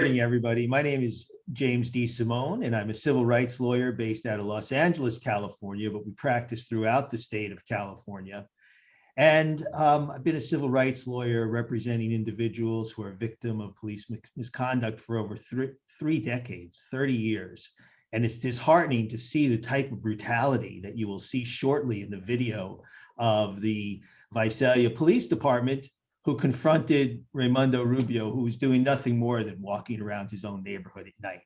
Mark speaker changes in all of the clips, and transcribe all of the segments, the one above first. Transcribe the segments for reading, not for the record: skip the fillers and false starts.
Speaker 1: Morning, everybody. My name is James DeSimone, and I'm a civil rights lawyer based out of Los Angeles, California, but we practice throughout the state of California. And I've been a civil rights lawyer representing individuals who are victim of police misconduct for over three decades, 30 years. And it's disheartening to see the type of brutality that you will see shortly in the video of the Visalia Police Department, who confronted Raymon Rubio, who was doing nothing more than walking around his own neighborhood at night.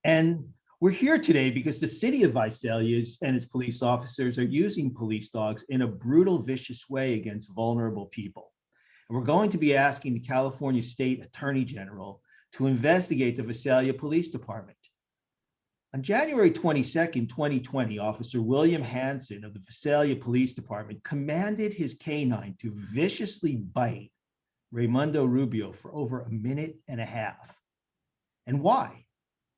Speaker 1: And we're here today because the city of Visalia and its police officers are using police dogs in a brutal, vicious way against vulnerable people. And we're going to be asking the California State Attorney General to investigate the Visalia Police Department. On January 22nd, 2020, Officer William Hanson of the Visalia Police Department commanded his canine to viciously bite Raymon Rubio for over a minute and a half. And why?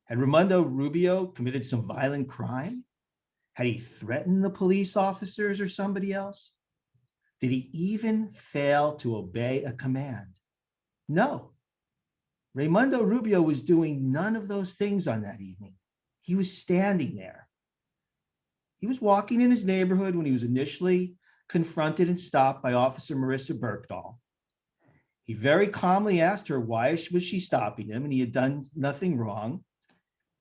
Speaker 1: Had Raymon Rubio committed some violent crime? Had he threatened the police officers or somebody else? Did he even fail to obey a command? No. Raymon Rubio was doing none of those things on that evening. He was standing there. He was walking in his neighborhood when he was initially confronted and stopped by Officer Marissa Berkdahl. He very calmly asked her why was she stopping him, and he had done nothing wrong.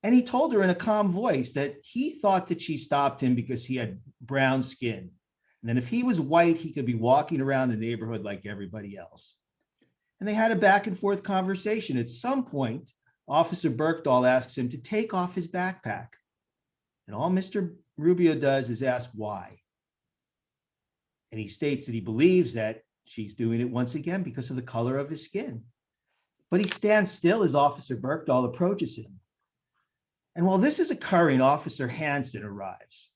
Speaker 1: And he told her in a calm voice that he thought that she stopped him because he had brown skin. And then if he was white, he could be walking around the neighborhood like everybody else. And they had a back and forth conversation. At some point, Officer Berkdahl asks him to take off his backpack. And all Mr. Rubio does is ask why. And he states that he believes that she's doing it once again because of the color of his skin. But he stands still as Officer Berkdahl approaches him. And while this is occurring, Officer Hanson arrives.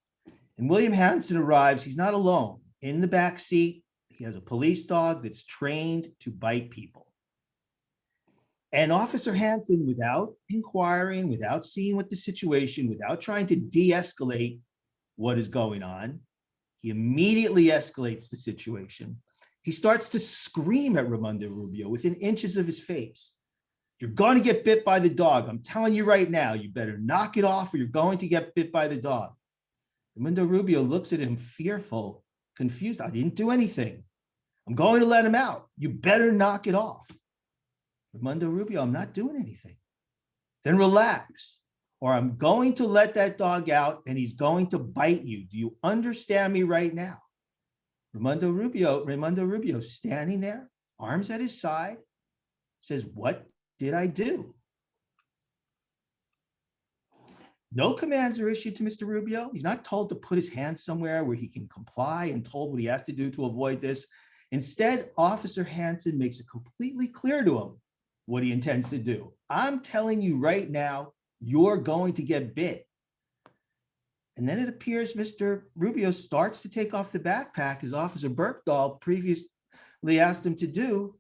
Speaker 1: And William Hanson arrives, he's not alone. In the back seat, he has a police dog that's trained to bite people. And Officer Hanson, without inquiring, without seeing what the situation, without trying to de-escalate what is going on, he immediately escalates the situation. He starts to scream at Raymon Rubio within inches of his face. You're going to get bit by the dog. I'm telling you right now, you better knock it off or you're going to get bit by the dog. Raymon Rubio looks at him fearful, confused. I didn't do anything. I'm going to let him out. You better knock it off. Raymon Rubio, I'm not doing anything. Then relax, or I'm going to let that dog out and he's going to bite you. Do you understand me right now? Raymon Rubio standing there, arms at his side, says, what did I do? No commands are issued to Mr. Rubio. He's not told to put his hands somewhere where he can comply and told what he has to do to avoid this. Instead, Officer Hanson makes it completely clear to him what he intends to do. I'm telling you right now, you're going to get bit. And then it appears Mr. Rubio starts to take off the backpack as Officer Berkdahl previously asked him to do,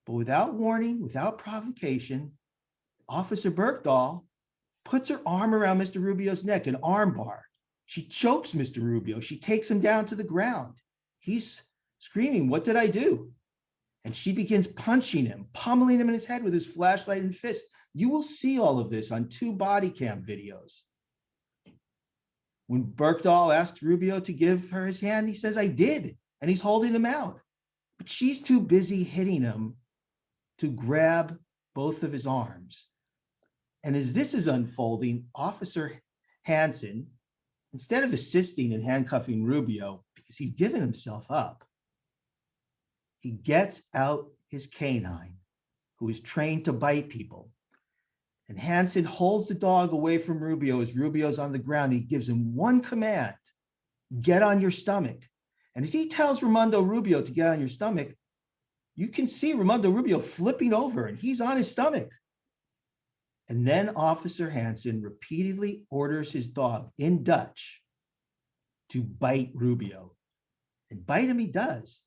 Speaker 1: but without warning, without provocation, Officer Berkdahl puts her arm around Mr. Rubio's neck, an arm bar. She chokes Mr. Rubio. She takes him down to the ground. He's screaming, what did I do? And she begins punching him, pummeling him in his head with his flashlight and fist. You will see all of this on 2 body cam videos. When Berkdahl asks Rubio to give her his hand, he says, I did. And he's holding them out. But she's too busy hitting him to grab both of his arms. And as this is unfolding, Officer Hanson, instead of assisting in handcuffing Rubio, because he's given himself up, he gets out his canine, who is trained to bite people. And Hanson holds the dog away from Rubio as Rubio's on the ground. He gives him one command, get on your stomach. And as he tells Raymon Rubio to get on your stomach, you can see Raymon Rubio flipping over and he's on his stomach. And then Officer Hanson repeatedly orders his dog in Dutch to bite Rubio. And bite him he does.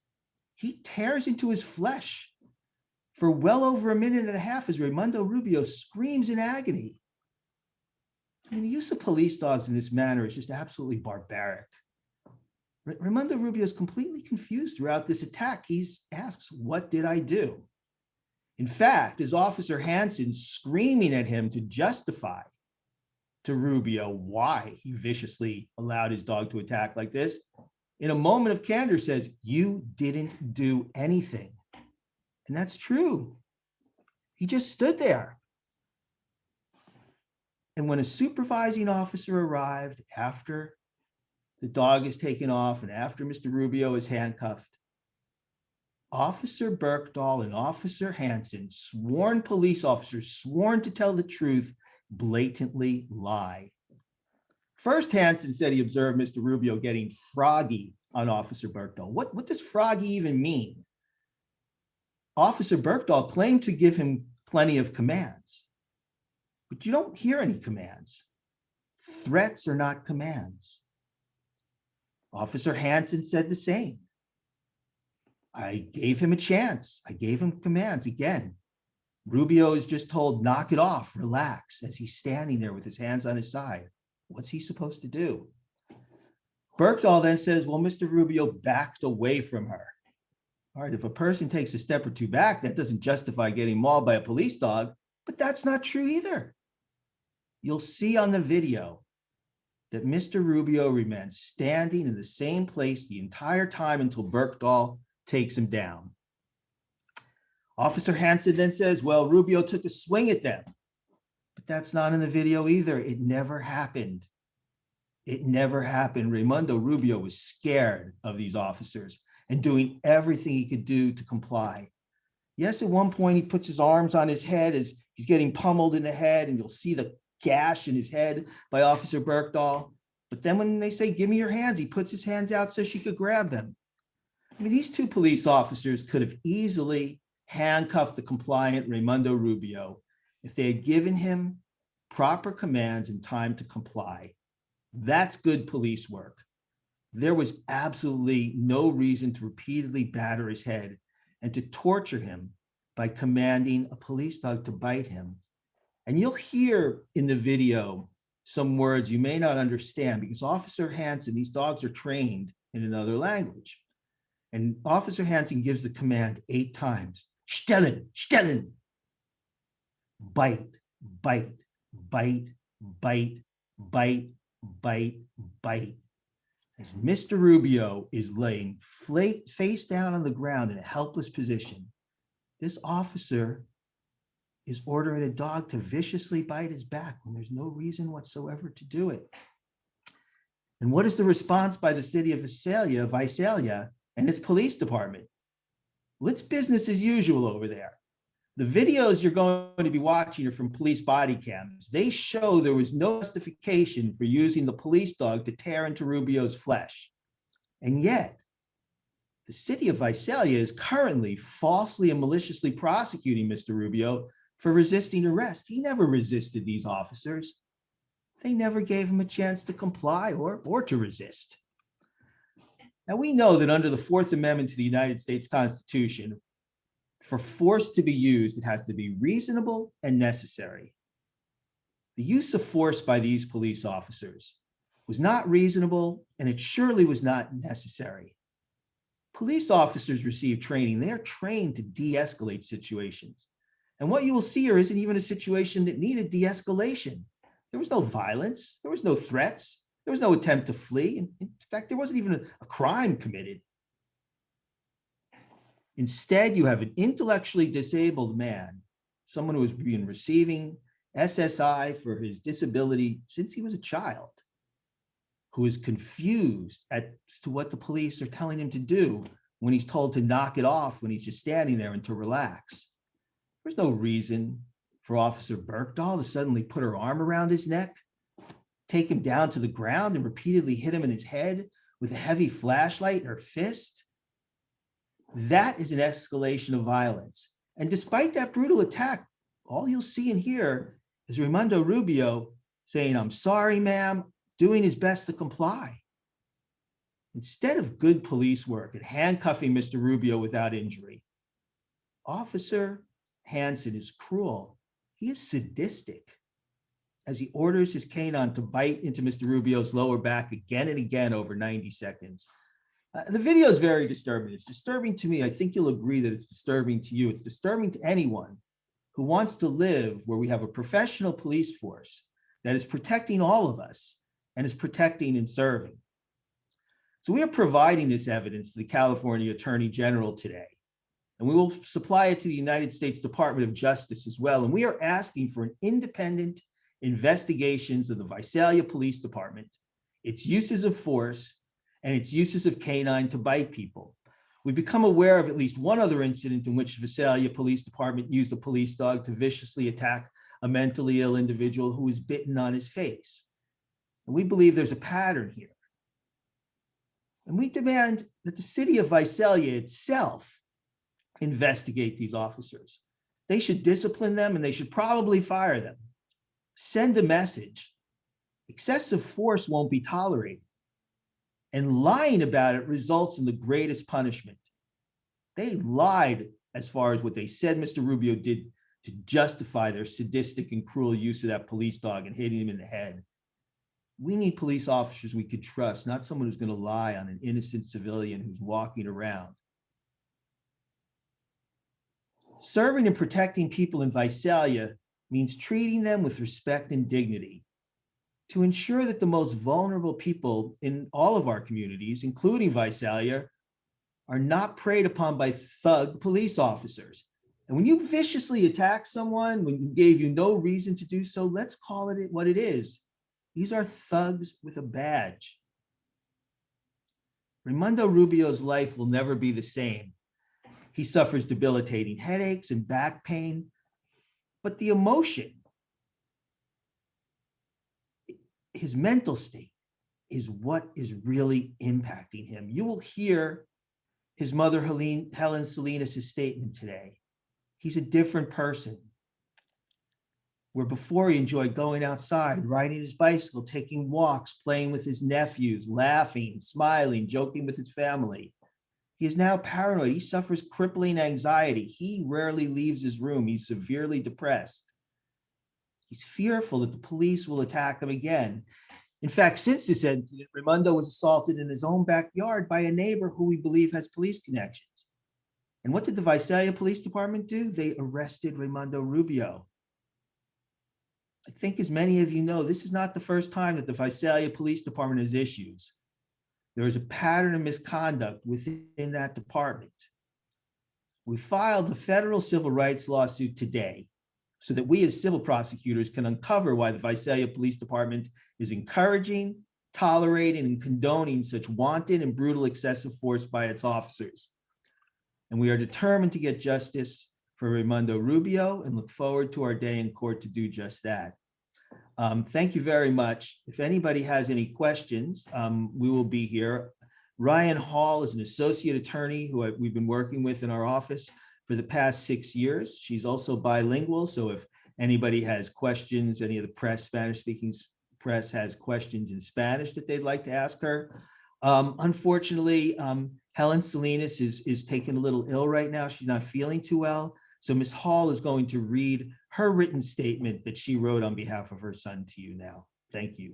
Speaker 1: He tears into his flesh for well over a minute and a half as Raymon Rubio screams in agony. I mean, the use of police dogs in this manner is just absolutely barbaric. Raymon Rubio is completely confused throughout this attack. He asks, what did I do? In fact, as Officer Hansen screaming at him to justify to Rubio why he viciously allowed his dog to attack like this, in a moment of candor says, "You didn't do anything." And that's true. He just stood there. And when a supervising officer arrived after the dog is taken off and after Mr. Rubio is handcuffed, Officer Berkdahl and Officer Hansen, sworn police officers, sworn to tell the truth, blatantly lie. First, Hansen said he observed Mr. Rubio getting froggy on Officer Berkdahl. What does froggy even mean? Officer Berkdahl claimed to give him plenty of commands, but you don't hear any commands. Threats are not commands. Officer Hansen said the same. I gave him a chance. I gave him commands. Again, Rubio is just told, knock it off, relax, as he's standing there with his hands on his side. What's he supposed to do? Berkdahl then says, well, Mr. Rubio backed away from her. All right, if a person takes a step or two back, that doesn't justify getting mauled by a police dog, but that's not true either. You'll see on the video that Mr. Rubio remains standing in the same place the entire time until Berkdahl takes him down. Officer Hansen then says, well, Rubio took a swing at them, but that's not in the video either. It never happened. It never happened. Raymondo Rubio was scared of these officers and doing everything he could do to comply. Yes, at one point he puts his arms on his head as he's getting pummeled in the head, and you'll see the gash in his head by Officer Berkdahl. But then when they say, give me your hands, he puts his hands out so she could grab them. I mean, these two police officers could have easily handcuffed the compliant Raymondo Rubio if they had given him proper commands and time to comply. That's good police work. There was absolutely no reason to repeatedly batter his head and to torture him by commanding a police dog to bite him. And you'll hear in the video some words you may not understand because Officer Hansen, these dogs are trained in another language. And Officer Hansen gives the command 8 times. Stellen, stellen. Bite, bite, bite, bite, bite, bite, bite. As Mr. Rubio is laying face down on the ground in a helpless position, this officer is ordering a dog to viciously bite his back when there's no reason whatsoever to do it. And what is the response by the city of Visalia and its police department? Well, it's business as usual over there. The videos you're going to be watching are from police body cams. They show there was no justification for using the police dog to tear into Rubio's flesh. And yet, the city of Visalia is currently falsely and maliciously prosecuting Mr. Rubio for resisting arrest. He never resisted these officers. They never gave him a chance to comply or to resist. Now, we know that under the Fourth Amendment to the United States Constitution, for force to be used, it has to be reasonable and necessary. The use of force by these police officers was not reasonable, and it surely was not necessary. Police officers receive training. They are trained to de-escalate situations. And what you will see here isn't even a situation that needed de-escalation. There was no violence. There was no threats. There was no attempt to flee. In fact, there wasn't even a crime committed. Instead, you have an intellectually disabled man, someone who has been receiving SSI for his disability since he was a child, who is confused as to what the police are telling him to do when he's told to knock it off when he's just standing there and to relax. There's no reason for Officer Berkdahl to suddenly put her arm around his neck, take him down to the ground, and repeatedly hit him in his head with a heavy flashlight in her fist. That is an escalation of violence. And despite that brutal attack, all you'll see and hear is Raymondo Rubio saying, I'm sorry, ma'am, doing his best to comply. Instead of good police work and handcuffing Mr. Rubio without injury, Officer Hansen is cruel. He is sadistic as he orders his canine to bite into Mr. Rubio's lower back again and again over 90 seconds. The video is very disturbing. It's disturbing to me. I think you'll agree that it's disturbing to you. It's disturbing to anyone who wants to live where we have a professional police force that is protecting all of us and is protecting and serving. So we are providing this evidence to the California Attorney General today, and we will supply it to the United States Department of Justice as well. And we are asking for an independent investigations of the Visalia Police Department, its uses of force, and its uses of canine to bite people. We've become aware of at least one other incident in which the Visalia Police Department used a police dog to viciously attack a mentally ill individual who was bitten on his face. And we believe there's a pattern here. And we demand that the city of Visalia itself investigate these officers. They should discipline them and they should probably fire them. Send a message. Excessive force won't be tolerated. And lying about it results in the greatest punishment. They lied as far as what they said Mr. Rubio did to justify their sadistic and cruel use of that police dog and hitting him in the head. We need police officers we could trust, not someone who's going to lie on an innocent civilian who's walking around. Serving and protecting people in Visalia means treating them with respect and dignity to ensure that the most vulnerable people in all of our communities, including Visalia, are not preyed upon by thug police officers. And when you viciously attack someone, when you gave you no reason to do so, let's call it what it is. These are thugs with a badge. Raymon Rubio's life will never be the same. He suffers debilitating headaches and back pain, but the emotion, his mental state, is what is really impacting him. You will hear his mother, Helen Salinas' statement today. He's a different person. Where before he enjoyed going outside, riding his bicycle, taking walks, playing with his nephews, laughing, smiling, joking with his family. He is now paranoid. He suffers crippling anxiety. He rarely leaves his room. He's severely depressed. He's fearful that the police will attack him again. In fact, since this incident, Raymond was assaulted in his own backyard by a neighbor who we believe has police connections. And what did the Visalia Police Department do? They arrested Raymon Rubio. I think as many of you know, this is not the first time that the Visalia Police Department has issues. There is a pattern of misconduct within that department. We filed a federal civil rights lawsuit today so that we as civil prosecutors can uncover why the Visalia Police Department is encouraging, tolerating, and condoning such wanton and brutal excessive force by its officers. And we are determined to get justice for Raymon Rubio and look forward to our day in court to do just that. Thank you very much. If anybody has any questions, we will be here. Ryan Hall is an associate attorney who we've been working with in our office for the past 6 years. She's also bilingual, so if anybody has questions, any of the press, Spanish-speaking press has questions in Spanish that they'd like to ask her. Unfortunately, Helen Salinas is taken a little ill right now. She's not feeling too well. So Ms. Hall is going to read her written statement that she wrote on behalf of her son to you now. Thank you.